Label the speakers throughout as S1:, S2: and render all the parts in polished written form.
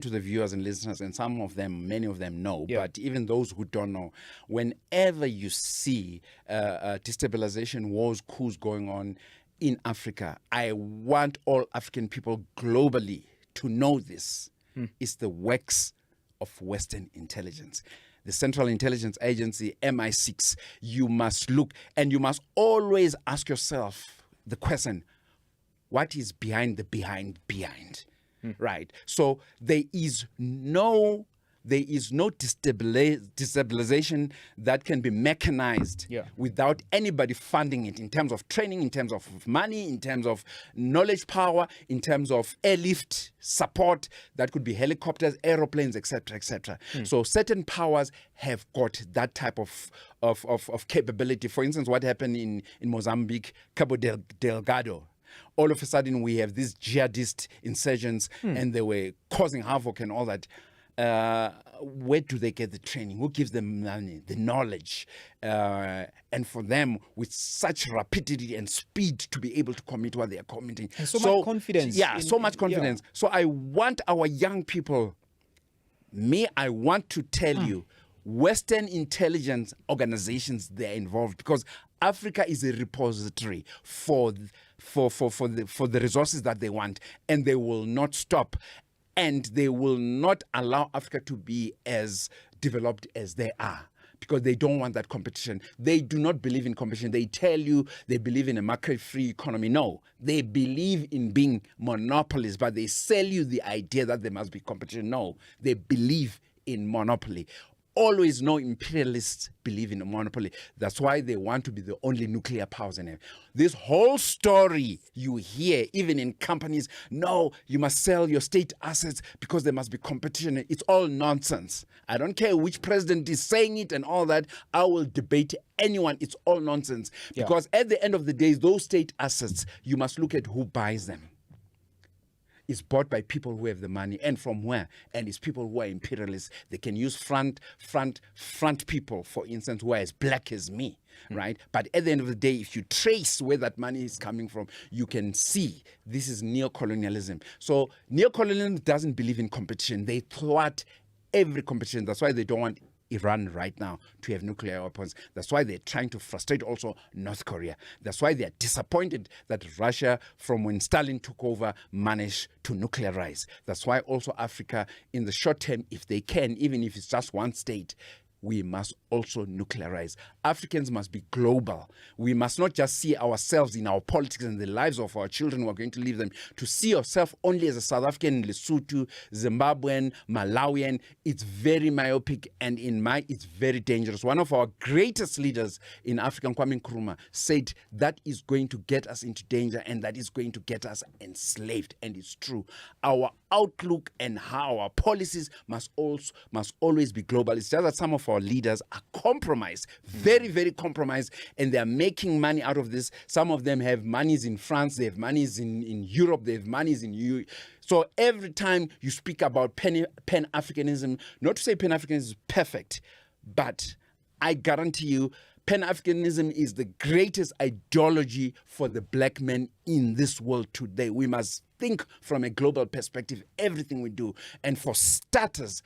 S1: to the viewers and listeners, and some of them, many of them know,
S2: Yeah.
S1: but even those who don't know, whenever you see destabilization, wars, coups going on in Africa, I want all African people globally to know this. It's the works of Western intelligence. The Central Intelligence Agency, MI6, you must look, and you must always ask yourself the question, what is behind the behind? Right? So there is no destabilization that can be mechanized without anybody funding it in terms of training, in terms of money, in terms of knowledge power, in terms of airlift support. That could be helicopters, aeroplanes, etc., etc. So certain powers have got that type of capability. For instance, what happened in Mozambique, Cabo Delgado. All of a sudden, we have these jihadist insurgents, and they were causing havoc and all that. Where do they get the training? Who gives them money, the knowledge? And for them, with such rapidity and speed to be able to commit what they are committing.
S2: And so much confidence.
S1: Yeah, so much confidence. So I want our young people, I want to tell you, Western intelligence organizations, they're involved because Africa is a repository for the resources that they want, and they will not stop. And they will not allow Africa to be as developed as they are because they don't want that competition. They do not believe in competition. They tell you they believe in a market-free economy. No, they believe in being monopolies, but they sell you the idea that there must be competition. No, they believe in monopoly. Always know imperialists believe in a monopoly. That's why they want to be the only nuclear powers in it. This whole story you hear, even in companies, no, you must sell your state assets because there must be competition. It's all nonsense. I don't care which president is saying it and all that. I will debate anyone. It's all nonsense. Because at the end of the day, those state assets, you must look at who buys them. It's bought by people who have the money, and from where? And it's people who are imperialists. They can use front people, for instance, who are as black as me, right? But at the end of the day, if you trace where that money is coming from, you can see this is neocolonialism. So neocolonialism doesn't believe in competition. They thwart every competition. That's why they don't want Iran right now to have nuclear weapons. That's why they're trying to frustrate also North Korea. That's why they're disappointed that Russia, from when Stalin took over, managed to nuclearize. That's why also Africa, in the short term, if they can, even if it's just one state, we must also nuclearize. Africans must be global. We must not just see ourselves in our politics and the lives of our children who are going to leave them. To see yourself only as a South African, Lesotho, Zimbabwean, Malawian, it's very myopic, and it's very dangerous. One of our greatest leaders in Africa, Kwame Nkrumah, said that is going to get us into danger, and that is going to get us enslaved. And it's true. Our outlook and how our policies must always be global. It's just that some of our leaders are compromised, very, very compromised, and they are making money out of this. Some of them have monies in France, they have monies in Europe, they have monies in EU. So every time you speak about pan-Africanism, not to say pan-Africanism is perfect, but I guarantee you pan-Africanism is the greatest ideology for the black man in this world today. We must think from a global perspective, everything we do. And for starters,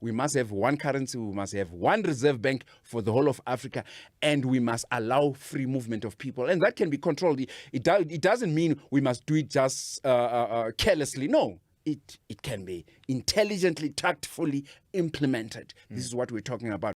S1: we must have one currency, we must have one reserve bank for the whole of Africa, and we must allow free movement of people. And that can be controlled. It doesn't mean we must do it just carelessly. No. It can be intelligently, tactfully implemented. This is what we're talking about.